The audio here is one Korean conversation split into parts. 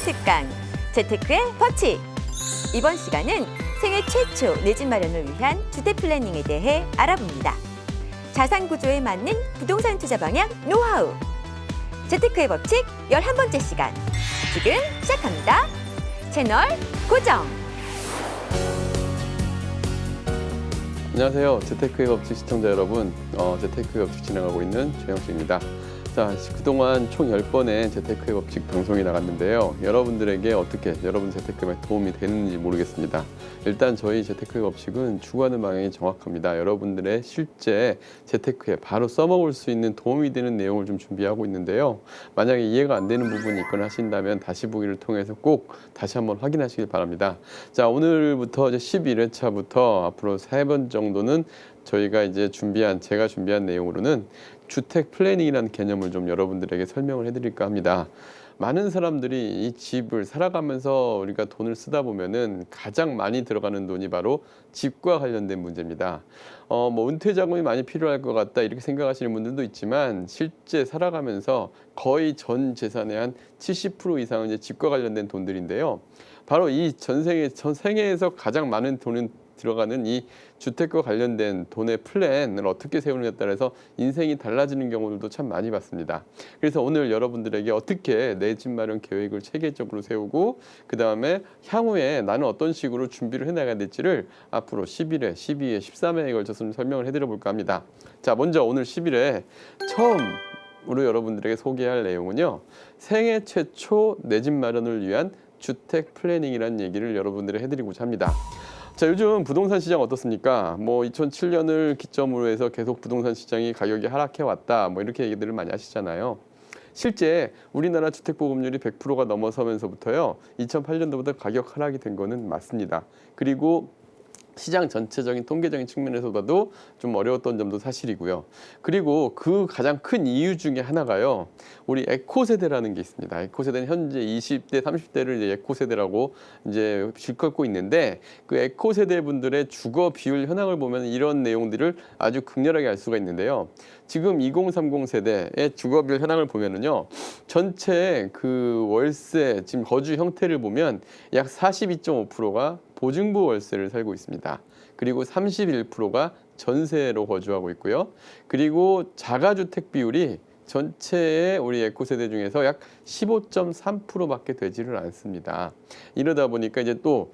습관, 재테크의 법칙. 이번 시간은 생애 최초 내 집 마련을 위한 주택 플래닝에 대해 알아봅니다. 자산 구조에 맞는 부동산 투자 방향 노하우. 재테크의 법칙 11번째 시간. 지금 시작합니다. 채널 고정. 안녕하세요. 재테크의 법칙 시청자 여러분. 재테크의 법칙 진행하고 있는 최영식입니다. 자, 그동안 총 10번의 재테크의 법칙 방송이 나갔는데요. 여러분들에게 어떻게 여러분 재테크에 도움이 되는지 모르겠습니다. 일단 저희 재테크의 법칙은 추구하는 방향이 정확합니다. 여러분들의 실제 재테크에 바로 써먹을 수 있는 도움이 되는 내용을 좀 준비하고 있는데요. 만약에 이해가 안 되는 부분이 있거나 하신다면 다시 보기를 통해서 꼭 다시 한번 확인하시길 바랍니다. 자, 오늘부터 이제 11회차부터 앞으로 3번 정도는 저희가 이제 제가 준비한 내용으로는 주택 플래닝이라는 개념을 좀 여러분들에게 설명을 해드릴까 합니다. 많은 사람들이 이 집을 살아가면서 우리가 돈을 쓰다 보면은 가장 많이 들어가는 돈이 바로 집과 관련된 문제입니다. 은퇴 자금이 많이 필요할 것 같다 이렇게 생각하시는 분들도 있지만 실제 살아가면서 거의 전 재산의 한 70% 이상은 이제 집과 관련된 돈들인데요. 바로 이 전 생애에서 가장 많은 돈은 들어가는 이 주택과 관련된 돈의 플랜을 어떻게 세우느냐에 따라서 인생이 달라지는 경우들도 참 많이 봤습니다. 그래서 오늘 여러분들에게 어떻게 내 집 마련 계획을 체계적으로 세우고 그 다음에 향후에 나는 어떤 식으로 준비를 해나가야 될지를 앞으로 11회, 12회, 13회에 걸쳐서 좀 설명을 해드려 볼까 합니다. 자, 먼저 오늘 11회 처음으로 여러분들에게 소개할 내용은요. 생애 최초 내 집 마련을 위한 주택 플래닝이라는 얘기를 여러분들에게 해드리고자 합니다. 자, 요즘 부동산 시장 어떻습니까? 2007년을 기점으로 해서 계속 부동산 시장이 가격이 하락해 왔다. 이렇게 얘기들을 많이 하시잖아요. 실제 우리나라 주택 보급률이 100%가 넘어서면서부터요. 2008년도부터 가격 하락이 된 거는 맞습니다. 그리고 시장 전체적인 통계적인 측면에서 봐도 좀 어려웠던 점도 사실이고요. 그리고 그 가장 큰 이유 중에 하나가요. 우리 에코 세대라는 게 있습니다. 에코 세대는 현재 20대, 30대를 이제 에코 세대라고 이제 일컫고 있는데 그 에코 세대 분들의 주거 비율 현황을 보면 이런 내용들을 아주 극렬하게 알 수가 있는데요. 지금 2030 세대의 주거 비율 현황을 보면은요. 전체 그 월세 지금 거주 형태를 보면 약 42.5%가 보증부 월세를 살고 있습니다. 그리고 31%가 전세로 거주하고 있고요. 그리고 자가주택 비율이 전체의 우리 에코 세대 중에서 약 15.3%밖에 되지를 않습니다. 이러다 보니까 이제 또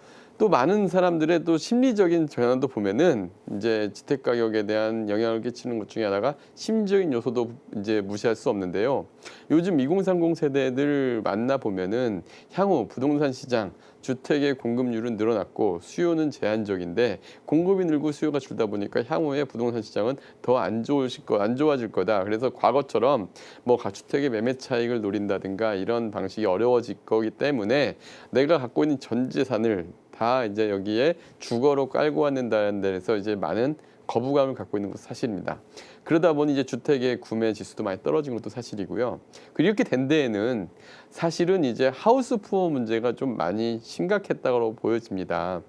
많은 사람들의 또 심리적인 전환도 보면은 이제 주택 가격에 대한 영향을 끼치는 것 중에 하나가 심리적인 요소도 이제 무시할 수 없는데요. 요즘 2030 세대들 만나 보면은 향후 부동산 시장 주택의 공급률은 늘어났고 수요는 제한적인데 공급이 늘고 수요가 줄다 보니까 향후에 부동산 시장은 더 안 좋아질 거다. 그래서 과거처럼 가주택의 매매 차익을 노린다든가 이런 방식이 어려워질 거기 때문에 내가 갖고 있는 전 재산을 다 이제 여기에 주거로 깔고 왔는다는 데서 이제 많은 거부감을 갖고 있는 것도 사실입니다. 그러다 보니 이제 주택의 구매 지수도 많이 떨어진 것도 사실이고요. 그리고 이렇게 된 데에는 사실은 이제 하우스 푸어 문제가 좀 많이 심각했다고 보여집니다.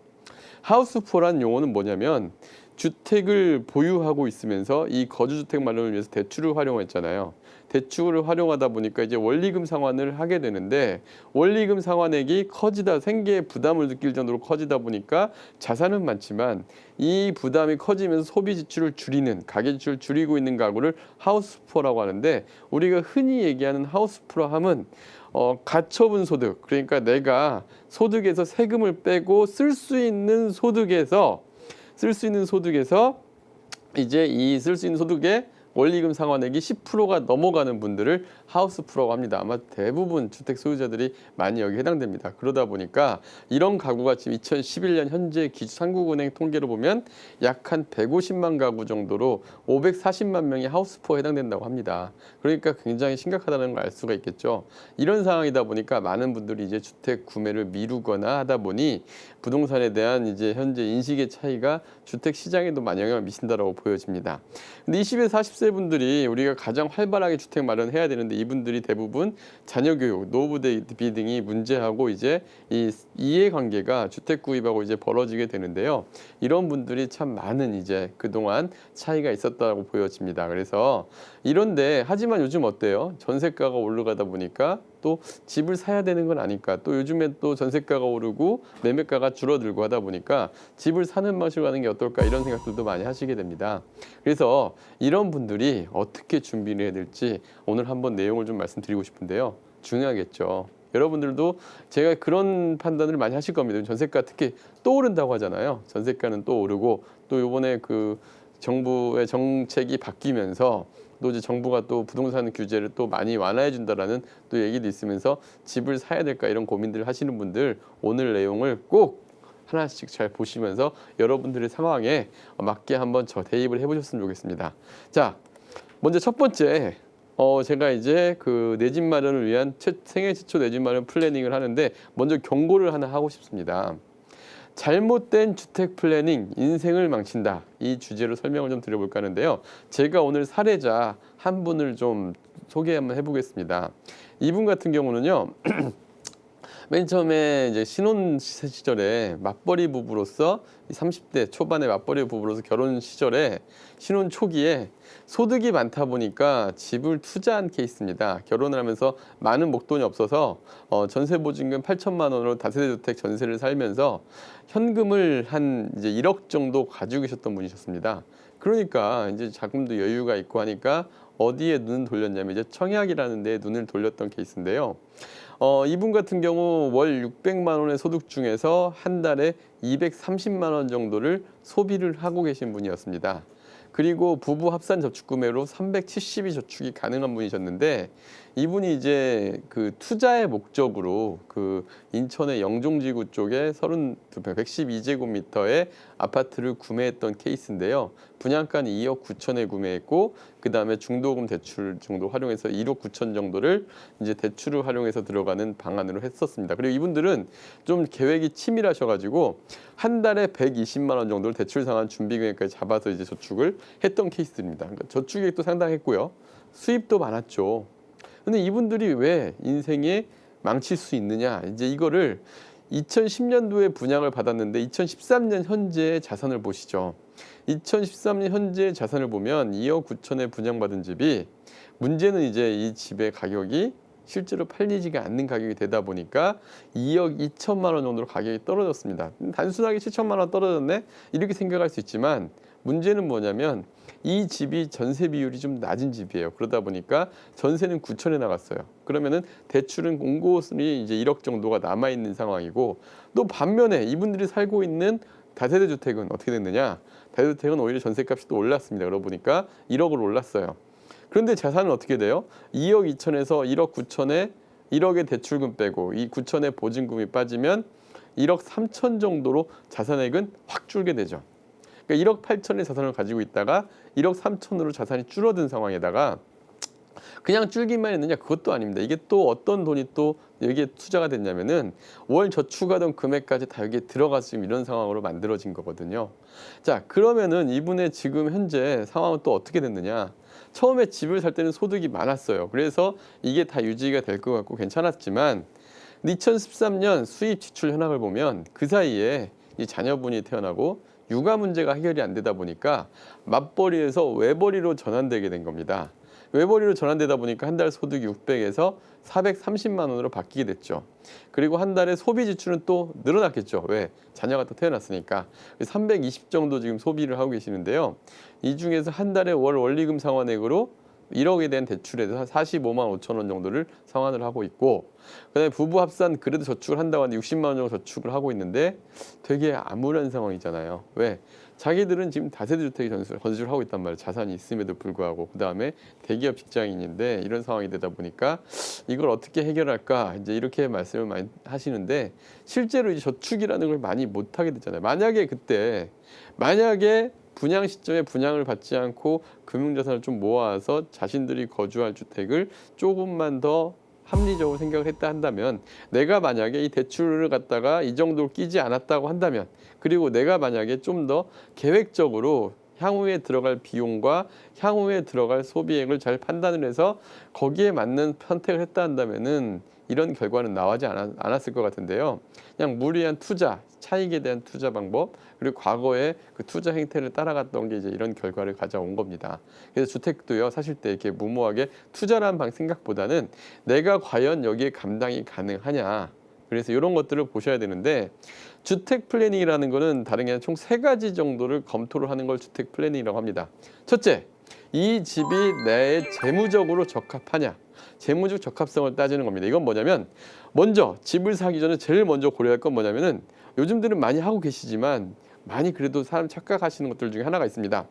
하우스 푸어라는 용어는 뭐냐면 주택을 보유하고 있으면서 이 거주주택 마련을 위해서 대출을 활용했잖아요. 대출을 활용하다 보니까 이제 원리금 상환을 하게 되는데 원리금 상환액이 생계에 부담을 느낄 정도로 커지다 보니까 자산은 많지만 이 부담이 커지면서 소비 지출을 가계 지출을 줄이고 있는 가구를 하우스푸어라고 하는데 우리가 흔히 얘기하는 하우스푸어 함은 가처분 소득, 그러니까 내가 소득에서 세금을 빼고 쓸 수 있는 소득에서 이제 이 쓸 수 있는 소득에 원리금 상환액이 10%가 넘어가는 분들을 하우스푸어라고 합니다. 아마 대부분 주택 소유자들이 많이 여기에 해당됩니다. 그러다 보니까 이런 가구가 지금 2011년 현재 한국은행 통계로 보면 약 한 150만 가구 정도로 540만 명이 하우스푸어에 해당된다고 합니다. 그러니까 굉장히 심각하다는 걸 알 수가 있겠죠. 이런 상황이다 보니까 많은 분들이 이제 주택 구매를 미루거나 하다 보니 부동산에 대한 이제 현재 인식의 차이가 주택 시장에도 많이 영향을 미친다라고 보여집니다. 근데 20에 40세 분들이 우리가 가장 활발하게 주택 마련해야 되는데 이분들이 대부분 자녀 교육, 노후 대비 등이 문제하고 이제 이 이해관계가 주택 구입하고 이제 벌어지게 되는데요. 이런 분들이 참 많은 이제 그동안 차이가 있었다고 보여집니다. 그래서 하지만 요즘 어때요? 전세가가 올라가다 보니까 또 집을 사야 되는 건 아니까 또 요즘에 또 전세가가 오르고 매매가가 줄어들고 하다 보니까 집을 사는 방식으로 하는 게 어떨까 이런 생각들도 많이 하시게 됩니다. 그래서 이런 분들이 어떻게 준비를 해야 될지 오늘 한번 내용을 좀 말씀드리고 싶은데요. 중요하겠죠. 여러분들도 제가 그런 판단을 많이 하실 겁니다. 전세가 특히 또 오른다고 하잖아요. 전세가는 또 오르고 또 요번에 그 정부의 정책이 바뀌면서 또 이제 정부가 또 부동산 규제를 또 많이 완화해 준다라는 또 얘기도 있으면서 집을 사야 될까 이런 고민들을 하시는 분들 오늘 내용을 꼭 하나씩 잘 보시면서 여러분들의 상황에 맞게 한번 대입을 해보셨으면 좋겠습니다. 자, 먼저 첫 번째 제가 이제 그 내 집 마련을 위한 생애 최초 내 집 마련 플래닝을 하는데 먼저 경고를 하나 하고 싶습니다. 잘못된 주택 플래닝 인생을 망친다. 이 주제로 설명을 좀 드려볼까 하는데요. 제가 오늘 사례자 한 분을 좀 소개 한번 해보겠습니다. 이분 같은 경우는요. 맨 처음에 이제 신혼 시절에 맞벌이 부부로서 30대 초반의 맞벌이 부부로서 결혼 시절에 신혼 초기에 소득이 많다 보니까 집을 투자한 케이스입니다. 결혼을 하면서 많은 목돈이 없어서 전세 보증금 8천만 원으로 다세대 주택 전세를 살면서 현금을 한 이제 1억 정도 가지고 계셨던 분이셨습니다. 그러니까 이제 자금도 여유가 있고 하니까 어디에 눈을 돌렸냐면 이제 청약이라는 데에 눈을 돌렸던 케이스인데요. 이분 같은 경우 월 600만 원의 소득 중에서 한 달에 230만 원 정도를 소비를 하고 계신 분이었습니다. 그리고 부부 합산 저축 금액으로 370이 저축이 가능한 분이셨는데 이분이 이제 그 투자의 목적으로 그 인천의 영종지구 쪽에 112제곱미터의 아파트를 구매했던 케이스인데요. 분양가는 2억 9천에 구매했고 그 다음에 중도금 대출 정도 활용해서 1억 9천 정도를 이제 대출을 활용해서 들어가는 방안으로 했었습니다. 그리고 이분들은 좀 계획이 치밀하셔가지고 한 달에 120만 원 정도를 대출 상환 준비 금액까지 잡아서 이제 저축을 했던 케이스입니다. 그러니까 저축액도 상당했고요. 수입도 많았죠. 근데 이분들이 왜 인생에 망칠 수 있느냐? 이제 이거를 2010년도에 분양을 받았는데 2013년 현재의 자산을 보시죠. 2013년 현재의 자산을 보면 2억 9천에 분양받은 집이 문제는 이제 이 집의 가격이 실제로 팔리지가 않는 가격이 되다 보니까 2억 2천만 원 정도로 가격이 떨어졌습니다. 단순하게 7천만 원 떨어졌네? 이렇게 생각할 수 있지만 문제는 뭐냐면 이 집이 전세 비율이 좀 낮은 집이에요. 그러다 보니까 전세는 9천에 나갔어요. 그러면은 대출은 공고금이 이제 1억 정도가 남아 있는 상황이고 또 반면에 이분들이 살고 있는 다세대 주택은 어떻게 됐느냐? 다세대 주택은 오히려 전세값이 또 올랐습니다. 그러다 보니까 1억으로 올랐어요. 그런데 자산은 어떻게 돼요? 2억 2천에서 1억 9천에 1억의 대출금 빼고 이 9천의 보증금이 빠지면 1억 3천 정도로 자산액은 확 줄게 되죠. 그러니까 1억 8천의 자산을 가지고 있다가 1억 3천으로 자산이 줄어든 상황에다가 그냥 줄기만 했느냐? 그것도 아닙니다. 이게 또 어떤 돈이 또 여기에 투자가 됐냐면은 월 저축하던 금액까지 다 여기에 들어가서 지금 이런 상황으로 만들어진 거거든요. 자, 그러면은 이분의 지금 현재 상황은 또 어떻게 됐느냐? 처음에 집을 살 때는 소득이 많았어요. 그래서 이게 다 유지가 될 것 같고 괜찮았지만 2013년 수입 지출 현황을 보면 그 사이에 이 자녀분이 태어나고 육아 문제가 해결이 안 되다 보니까 맞벌이에서 외벌이로 전환되게 된 겁니다. 외벌이로 전환되다 보니까 한 달 소득이 600에서 430만 원으로 바뀌게 됐죠. 그리고 한 달에 소비 지출은 또 늘어났겠죠. 왜? 자녀가 또 태어났으니까. 320 정도 지금 소비를 하고 계시는데요. 이 중에서 한 달에 월 원리금 상환액으로 1억에 대한 대출에서 45만 5천 원 정도를 상환을 하고 있고 그다음에 부부 합산 그래도 저축을 한다고 하는데 60만 원 정도 저축을 하고 있는데 되게 암울한 상황이잖아요. 왜? 자기들은 지금 다세대 주택에 건설을 하고 있단 말이에요. 자산이 있음에도 불구하고 그다음에 대기업 직장인인데 이런 상황이 되다 보니까 이걸 어떻게 해결할까 이제 이렇게 말씀을 많이 하시는데 실제로 이 저축이라는 걸 많이 못 하게 됐잖아요. 만약에 분양 시점에 분양을 받지 않고 금융자산을 좀 모아서 자신들이 거주할 주택을 조금만 더 합리적으로 생각을 했다 한다면 내가 만약에 이 대출을 갖다가 이 정도로 끼지 않았다고 한다면 그리고 내가 만약에 좀 더 계획적으로 향후에 들어갈 비용과 향후에 들어갈 소비액을 잘 판단을 해서 거기에 맞는 선택을 했다 한다면은 이런 결과는 나오지 않았을 것 같은데요. 그냥 무리한 투자, 차익에 대한 투자 방법, 그리고 과거에 그 투자 행태를 따라갔던 게 이제 이런 결과를 가져온 겁니다. 그래서 주택도요, 사실 때 이렇게 무모하게 투자라는 생각보다는 내가 과연 여기에 감당이 가능하냐. 그래서 이런 것들을 보셔야 되는데, 주택 플래닝이라는 거는 다른 게 아니라 총 3가지 정도를 검토를 하는 걸 주택 플래닝이라고 합니다. 첫째, 이 집이 내 재무적으로 적합하냐. 재무적 적합성을 따지는 겁니다. 이건 뭐냐면, 먼저 집을 사기 전에 제일 먼저 고려할 건 뭐냐면은, 요즘들은 많이 하고 계시지만 많이 그래도 사람 착각하시는 것들 중에 하나가 있습니다.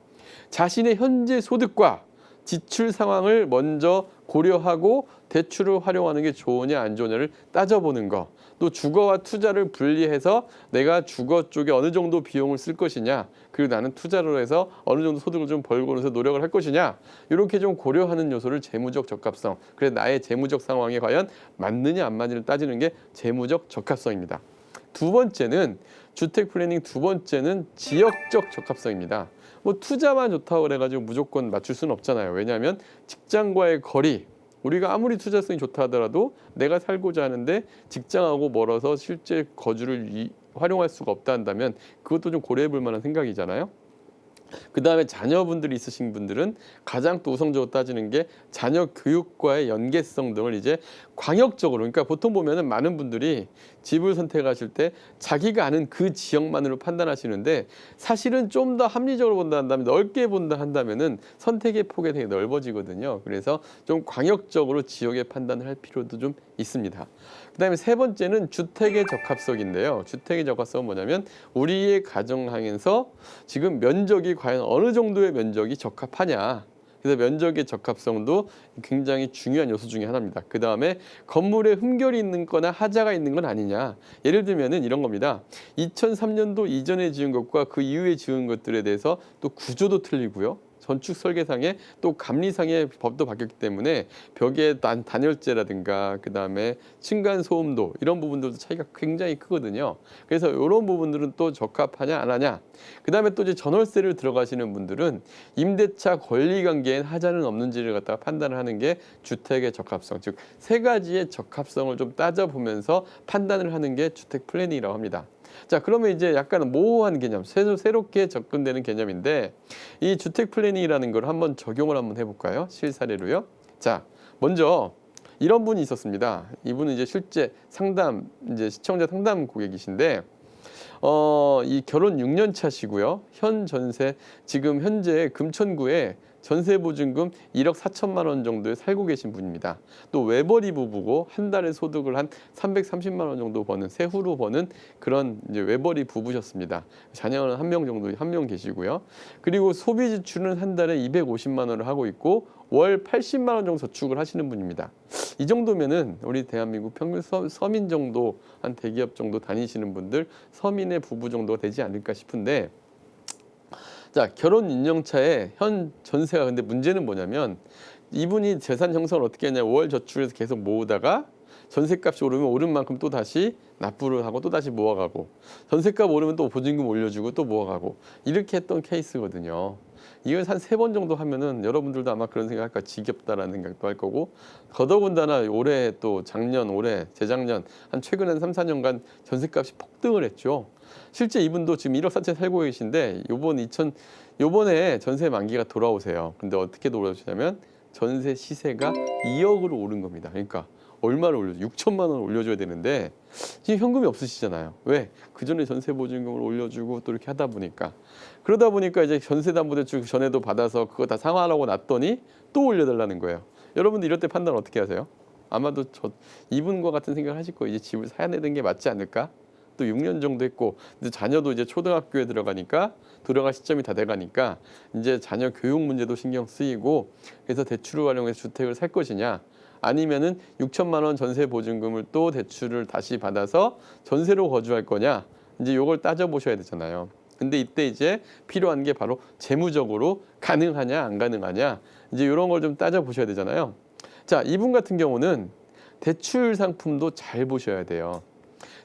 자신의 현재 소득과 지출 상황을 먼저 고려하고 대출을 활용하는 게 좋으냐 안 좋으냐를 따져보는 거. 또 주거와 투자를 분리해서 내가 주거 쪽에 어느 정도 비용을 쓸 것이냐, 그리고 나는 투자로 해서 어느 정도 소득을 좀 벌고 해서 노력을 할 것이냐, 이렇게 좀 고려하는 요소를 재무적 적합성. 그래서 나의 재무적 상황에 과연 맞느냐 안 맞느냐를 따지는 게 재무적 적합성입니다. 두 번째는 주택 플래닝 두 번째는 지역적 적합성입니다. 뭐 투자만 좋다고 그래가지고 무조건 맞출 수는 없잖아요. 왜냐하면 직장과의 거리, 우리가 아무리 투자성이 좋다 하더라도 내가 살고자 하는데 직장하고 멀어서 실제 거주를 활용할 수가 없다 한다면 그것도 좀 고려해 볼 만한 생각이잖아요. 그 다음에 자녀분들이 있으신 분들은 가장 또 우선적으로 따지는 게 자녀 교육과의 연계성 등을 이제 광역적으로, 그러니까 보통 보면은 많은 분들이 집을 선택하실 때 자기가 아는 그 지역만으로 판단하시는데, 사실은 좀 더 합리적으로 본다 한다면, 넓게 본다 한다면은 선택의 폭이 되게 넓어지거든요. 그래서 좀 광역적으로 지역의 판단을 할 필요도 좀 있습니다. 그다음에 세 번째는 주택의 적합성인데요. 주택의 적합성은 뭐냐면 우리의 가정하에서 지금 면적이 과연 어느 정도의 면적이 적합하냐. 그래서 면적의 적합성도 굉장히 중요한 요소 중에 하나입니다. 그 다음에 건물에 흠결이 있는 거나 하자가 있는 건 아니냐. 예를 들면은 이런 겁니다. 2003년도 이전에 지은 것과 그 이후에 지은 것들에 대해서 또 구조도 틀리고요. 건축 설계상에 또 감리상의 법도 바뀌었기 때문에 벽의 단열재라든가 그다음에 층간 소음도 이런 부분들도 차이가 굉장히 크거든요. 그래서 이런 부분들은 또 적합하냐 안 하냐. 그다음에 또 이제 전월세를 들어가시는 분들은 임대차 권리관계엔 하자는 없는지를 갖다가 판단을 하는 게 주택의 적합성, 즉 3가지의 적합성을 좀 따져보면서 판단을 하는 게 주택 플래닝이라고 합니다. 자, 그러면 이제 약간 모호한 개념, 새롭게 접근되는 개념인데, 이 주택 플래닝이라는 걸 한번 적용을 한번 해볼까요? 실사례로요. 자, 먼저 이런 분이 있었습니다. 이분은 이제 실제 상담, 이제 시청자 상담 고객이신데, 이 결혼 6년 차시고요. 현 전세, 지금 현재 금천구에 전세보증금 1억 4천만 원 정도에 살고 계신 분입니다. 또 외벌이 부부고 한 달에 소득을 한 330만 원 정도 버는, 세후로 버는 그런 이제 외벌이 부부셨습니다. 자녀는 한 명 정도, 한 명 계시고요. 그리고 소비 지출은 한 달에 250만 원을 하고 있고 월 80만 원 정도 저축을 하시는 분입니다. 이 정도면은 우리 대한민국 평균 서민 정도, 한 대기업 정도 다니시는 분들, 서민의 부부 정도가 되지 않을까 싶은데, 자, 결혼 인정차에 현 전세가, 근데 문제는 뭐냐면 이분이 재산 형성을 어떻게 하냐, 월 저축해서 계속 모으다가 전세값이 오르면 오른 만큼 또 다시 납부를 하고 또 다시 모아가고, 전세값 오르면 또 보증금 올려주고 또 모아가고, 이렇게 했던 케이스거든요. 이걸 한 3번 정도 하면은 여러분들도 아마 그런 생각할 거야. 지겹다라는 생각도 할 거고, 더더군다나 올해 또 작년, 올해, 재작년, 한 최근 한 3, 4년간 전세값이 폭등을 했죠. 실제 이분도 지금 1억 4천 살고 계신데 요번에 전세 만기가 돌아오세요. 근데 어떻게 돌아오시냐면 전세 시세가 2억으로 오른 겁니다. 그러니까 얼마를 올려줘? 6천만 원을 올려줘야 되는데 지금 현금이 없으시잖아요. 왜? 그 전에 전세 보증금을 올려주고 또 이렇게 하다 보니까, 그러다 보니까 이제 전세담보대출 전에도 받아서 그거 다 상환하고 났더니 또 올려달라는 거예요. 여러분들 이럴 때 판단 어떻게 하세요? 아마도 이분과 같은 생각을 하실 거예요. 이제 집을 사야 되는 게 맞지 않을까? 또 6년 정도 했고, 근데 자녀도 이제 초등학교에 들어가니까, 들어갈 시점이 다 돼가니까 이제 자녀 교육 문제도 신경 쓰이고, 그래서 대출을 활용해서 주택을 살 것이냐, 아니면은 6천만 원 전세 보증금을 또 대출을 다시 받아서 전세로 거주할 거냐, 이제 요걸 따져 보셔야 되잖아요. 근데 이때 이제 필요한 게 바로 재무적으로 가능하냐 안 가능하냐, 이제 이런 걸 좀 따져 보셔야 되잖아요. 자, 이분 같은 경우는 대출 상품도 잘 보셔야 돼요.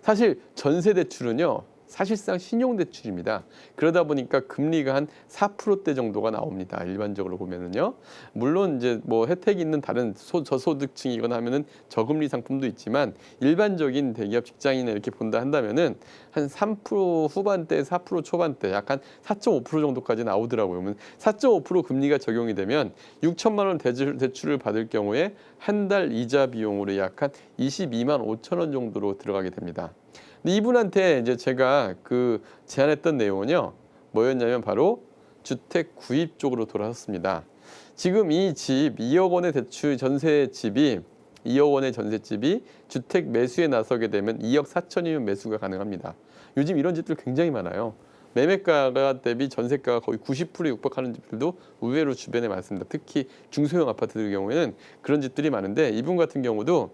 사실 전세 대출은요, 사실상 신용대출입니다. 그러다 보니까 금리가 한 4%대 정도가 나옵니다. 일반적으로 보면은요. 물론 이제 뭐 혜택이 있는 다른 저소득층이거나 하면은 저금리 상품도 있지만 일반적인 대기업 직장인을 이렇게 본다 한다면은 한 3% 후반대, 4% 초반대, 약간 4.5% 정도까지 나오더라고요. 그러면 4.5% 금리가 적용이 되면 6천만 원 대출을 받을 경우에 한 달 이자 비용으로 약 한 22만 5천 원 정도로 들어가게 됩니다. 근데 이분한테 이제 제가 그 제안했던 내용은요, 뭐였냐면 바로 주택 구입 쪽으로 돌아섰습니다. 지금 이 집 2억 원의 대출 전세집이 2억 원의 전세집이 주택 매수에 나서게 되면 2억 4천이면 매수가 가능합니다. 요즘 이런 집들 굉장히 많아요. 매매가가 대비 전세가가 거의 90%에 육박하는 집들도 의외로 주변에 많습니다. 특히 중소형 아파트들 경우에는 그런 집들이 많은데 이분 같은 경우도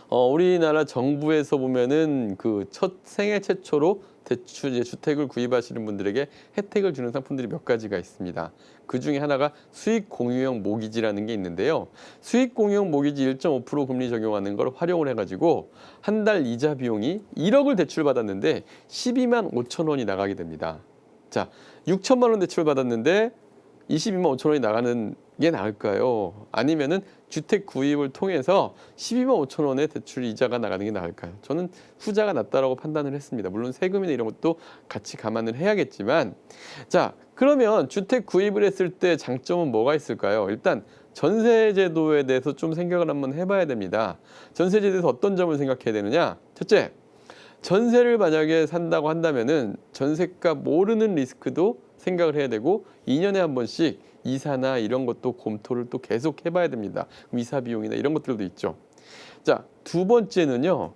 우리나라 정부에서 보면은 그 첫 생애 최초로 대출 이제 주택을 구입하시는 분들에게 혜택을 주는 상품들이 몇 가지가 있습니다. 그 중에 하나가 수익 공유형 모기지라는 게 있는데요. 수익 공유형 모기지 1.5% 금리 적용하는 걸 활용을 해가지고 한 달 이자 비용이 1억을 대출 받았는데 12만 5천 원이 나가게 됩니다. 자, 6천만 원 대출 받았는데 22만 5천 원이 나가는 게 나을까요? 아니면은 주택 구입을 통해서 12만 5천 원의 대출 이자가 나가는 게 나을까요? 저는 후자가 낫다라고 판단을 했습니다. 물론 세금이나 이런 것도 같이 감안을 해야겠지만, 자, 그러면 주택 구입을 했을 때 장점은 뭐가 있을까요? 일단 전세제도에 대해서 좀 생각을 한번 해봐야 됩니다. 전세제도에서 어떤 점을 생각해야 되느냐? 첫째, 전세를 만약에 산다고 한다면은 전세가 모르는 리스크도 생각을 해야 되고 2년에 한 번씩 이사나 이런 것도 검토를 또 계속 해봐야 됩니다. 이사 비용이나 이런 것들도 있죠. 자, 두 번째는요.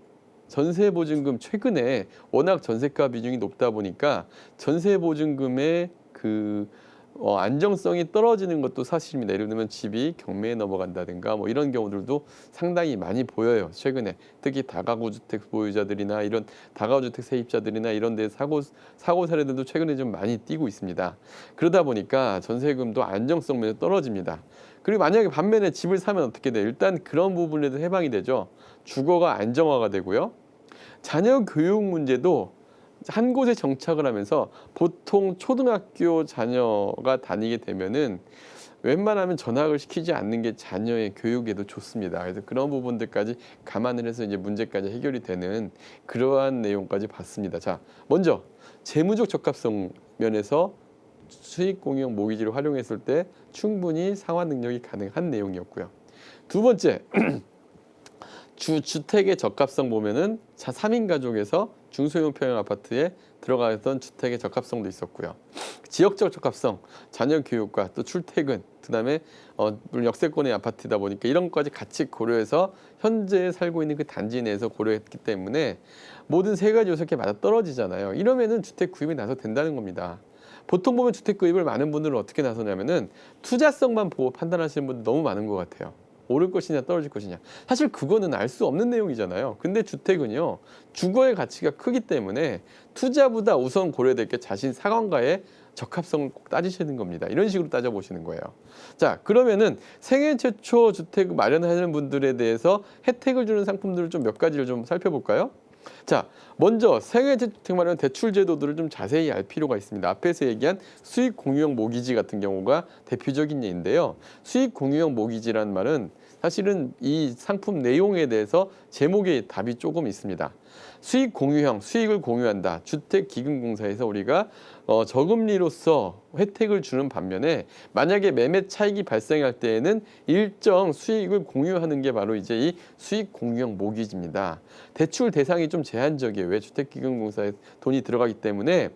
전세보증금 최근에 워낙 전세가 비중이 높다 보니까 전세보증금의 그 안정성이 떨어지는 것도 사실입니다. 예를 들면 집이 경매에 넘어간다든가 뭐 이런 경우들도 상당히 많이 보여요. 최근에 특히 다가구 주택 보유자들이나 이런 다가구 주택 세입자들이나 이런 데 사고 사례들도 최근에 좀 많이 띄고 있습니다. 그러다 보니까 전세금도 안정성 면에 떨어집니다. 그리고 만약에 반면에 집을 사면 어떻게 돼요? 일단 그런 부분에도 해방이 되죠. 주거가 안정화가 되고요. 자녀 교육 문제도 한 곳에 정착을 하면서 보통 초등학교 자녀가 다니게 되면은 웬만하면 전학을 시키지 않는 게 자녀의 교육에도 좋습니다. 그래서 그런 부분들까지 감안을 해서 이제 문제까지 해결이 되는 그러한 내용까지 봤습니다. 자, 먼저 재무적 적합성 면에서 수익 공유형 모기지를 활용했을 때 충분히 상환 능력이 가능한 내용이었고요. 두 번째, 주택의 적합성 보면은 3인 가족에서 중소형 평형 아파트에 들어가던 주택의 적합성도 있었고요. 지역적 적합성, 자녀 교육과 또 출퇴근, 그다음에 물론 역세권의 아파트다 보니까 이런 것까지 같이 고려해서 현재 살고 있는 그 단지 내에서 고려했기 때문에 모든 세 가지 요소가 맞아 떨어지잖아요. 이러면은 주택 구입이 나서 된다는 겁니다. 보통 보면 주택 구입을 많은 분들은 어떻게 나서냐면은 투자성만 보고 판단하시는 분들 너무 많은 것 같아요. 오를 것이냐 떨어질 것이냐. 사실 그거는 알 수 없는 내용이잖아요. 근데 주택은요, 주거의 가치가 크기 때문에 투자보다 우선 고려될 게 자신 상황과의 적합성을 꼭 따지시는 겁니다. 이런 식으로 따져보시는 거예요. 자, 그러면은 생애 최초 주택 마련하는 분들에 대해서 혜택을 주는 상품들을 좀 몇 가지를 좀 살펴볼까요? 자, 먼저 생애 주택 마련 대출 제도들을 좀 자세히 알 필요가 있습니다. 앞에서 얘기한 수익 공유형 모기지 같은 경우가 대표적인 예인데요. 수익 공유형 모기지란 말은 사실은 이 상품 내용에 대해서 제목에 답이 조금 있습니다. 수익 공유형, 수익을 공유한다. 주택기금공사에서 우리가 저금리로서 혜택을 주는 반면에 만약에 매매 차익이 발생할 때에는 일정 수익을 공유하는 게 바로 이제 이 수익 공유형 모기지입니다. 대출 대상이 좀 제한적이에요. 왜? 주택기금공사에 돈이 들어가기 때문에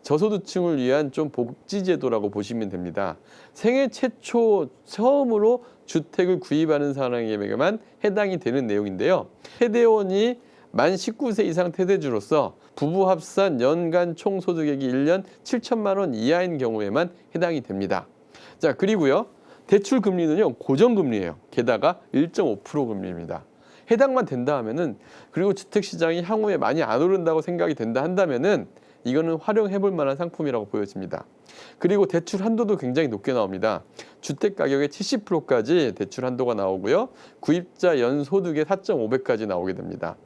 저소득층을 위한 좀 복지제도라고 보시면 됩니다. 생애 최초 처음으로 주택을 구입하는 사람에게만 해당이 되는 내용인데요. 세대원이 만 19세 이상 세대주로서 부부 합산 연간 총소득액이 1년 7천만 원 이하인 경우에만 해당이 됩니다. 자, 그리고요. 대출 금리는요. 고정금리예요. 게다가 1.5% 금리입니다. 해당만 된다 하면은, 그리고 주택시장이 향후에 많이 안 오른다고 생각이 된다 한다면은 이거는 활용해 볼 만한 상품이라고 보여집니다. 그리고 대출 한도도 굉장히 높게 나옵니다. 주택 가격의 70%까지 대출 한도가 나오고요. 구입자 연소득의 4.5배까지 나오게 됩니다.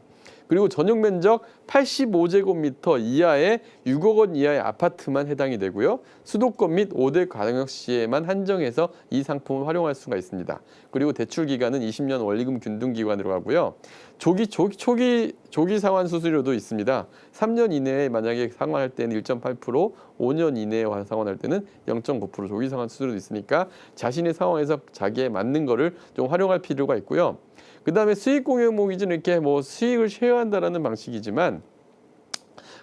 그리고 전용 면적 85제곱미터 이하의 6억 원 이하의 아파트만 해당이 되고요. 수도권 및 5대 광역시에만 한정해서 이 상품을 활용할 수가 있습니다. 그리고 대출 기간은 20년 원리금 균등 기간으로 하고요. 초기 상환 수수료도 있습니다. 3년 이내에 만약에 상환할 때는 1.8%, 5년 이내에 상환할 때는 0.9% 조기 상환 수수료도 있으니까 자신의 상황에서 자기에 맞는 거를 좀 활용할 필요가 있고요. 그다음에 수익 공유 모기지는 이렇게 뭐 수익을 쉐어한다라는 방식이지만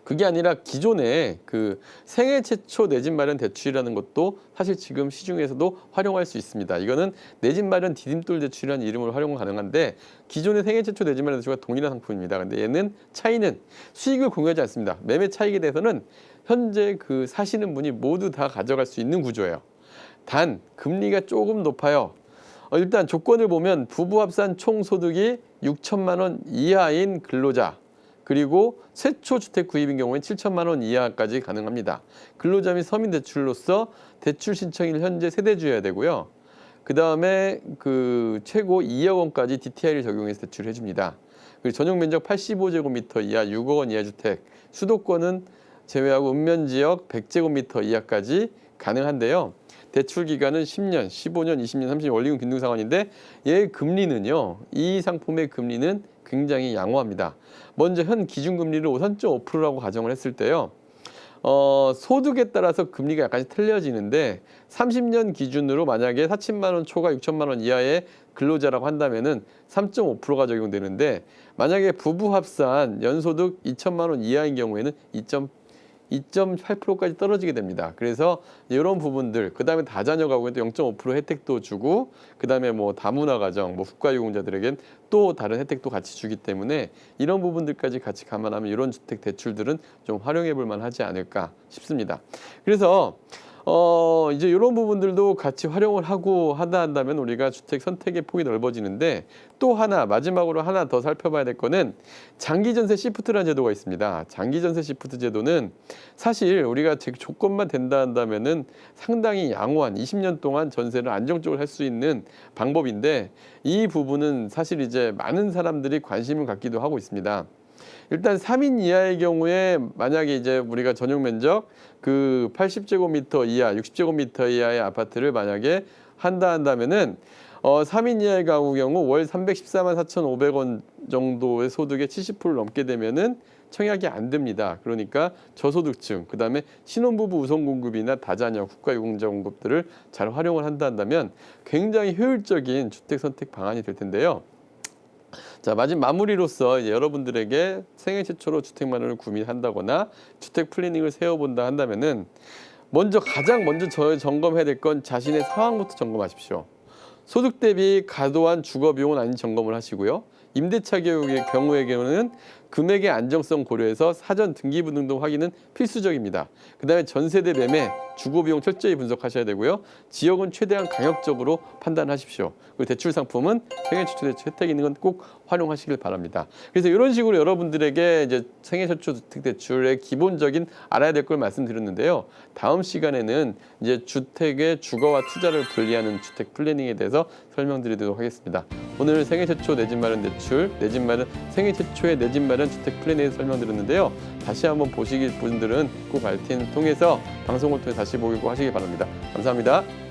그게 아니라 기존에 그 생애 최초 내 집 마련 대출이라는 것도 사실 지금 시중에서도 활용할 수 있습니다. 이거는 내 집 마련 디딤돌 대출이라는 이름으로 활용 가능한데 기존의 생애 최초 내 집 마련 대출과 동일한 상품입니다. 근데 얘는 차이는 수익을 공유하지 않습니다. 매매 차익에 대해서는 현재 그 사시는 분이 모두 다 가져갈 수 있는 구조예요. 단 금리가 조금 높아요. 일단 조건을 보면 부부 합산 총 소득이 6천만 원 이하인 근로자 그리고 최초 주택 구입인 경우에 7천만 원 이하까지 가능합니다. 근로자 및 서민 대출로서 대출 신청일 현재 세대주여야 되고요. 그 다음에 그 최고 2억 원까지 DTI를 적용해서 대출해 줍니다. 그리고 전용 면적 85제곱미터 이하 6억 원 이하 주택, 수도권은 제외하고 읍면지역 100제곱미터 이하까지 가능한데요. 대출 기간은 10년, 15년, 20년, 30년 원리금 균등 상환인데 얘 금리는요. 이 상품의 금리는 굉장히 양호합니다. 먼저 현 기준금리를 3.5%라고 가정을 했을 때요. 소득에 따라서 금리가 약간씩 틀려지는데 30년 기준으로 만약에 4천만 원 초과 6천만 원 이하의 근로자라고 한다면은 3.5%가 적용되는데 만약에 부부 합산 연소득 2천만 원 이하인 경우에는 2.8%까지 떨어지게 됩니다. 그래서 이런 부분들, 그 다음에 다자녀 가구에 또 0.5% 혜택도 주고, 그 다음에 뭐 다문화 가정, 뭐 국가유공자들에겐 또 다른 혜택도 같이 주기 때문에 이런 부분들까지 같이 감안하면 이런 주택 대출들은 좀 활용해 볼 만하지 않을까 싶습니다. 그래서 이제 이런 부분들도 같이 활용을 하고 한다면 우리가 주택 선택의 폭이 넓어지는데 또 하나 마지막으로 하나 더 살펴봐야 될 거는 장기 전세 시프트라는 제도가 있습니다. 장기 전세 시프트 제도는 사실 우리가 조건만 된다 한다면은 상당히 양호한 20년 동안 전세를 안정적으로 할 수 있는 방법인데 이 부분은 사실 이제 많은 사람들이 관심을 갖기도 하고 있습니다. 일단 3인 이하의 경우에 만약에 이제 우리가 전용 면적 그 80제곱미터 이하, 60제곱미터 이하의 아파트를 만약에 한다면은 3인 이하의 가구 경우 월 314만 4,500원 정도의 소득의 70%를 넘게 되면은 청약이 안 됩니다. 그러니까 저소득층, 그다음에 신혼부부 우선 공급이나 다자녀, 국가유공자 공급들을 잘 활용을 한다면 굉장히 효율적인 주택 선택 방안이 될 텐데요. 자, 마무리로서 이제 여러분들에게 생애 최초로 주택 마련을 고민한다거나 주택 플래닝을 세워본다 한다면은 가장 먼저 점검해야 될 건 자신의 상황부터 점검하십시오. 소득 대비 과도한 주거 비용은 아닌 점검을 하시고요. 임대차 계획의 경우에는 금액의 안정성 고려해서 사전 등기부등 등 확인은 필수적입니다. 그다음에 전세대 매매, 주거 비용 철저히 분석하셔야 되고요. 지역은 최대한 강력적으로 판단하십시오. 그리고 대출 상품은 생애 최초 대출 혜택 있는 건 꼭 활용하시길 바랍니다. 그래서 이런 식으로 여러분들에게 이제 생애 최초 주택 대출의 기본적인 알아야 될 걸 말씀드렸는데요. 다음 시간에는 이제 주택의 주거와 투자를 분리하는 주택 플래닝에 대해서 설명드리도록 하겠습니다. 오늘 생애 최초 내 집 마련 대출, 내 집 마련 생애 최초의 내 집 마련 주택 플랜에 대해서 설명드렸는데요. 다시 한번 보시길 분들은 꼭 알텐 통해서 방송을 통해 다시 보고 하시기 바랍니다. 감사합니다.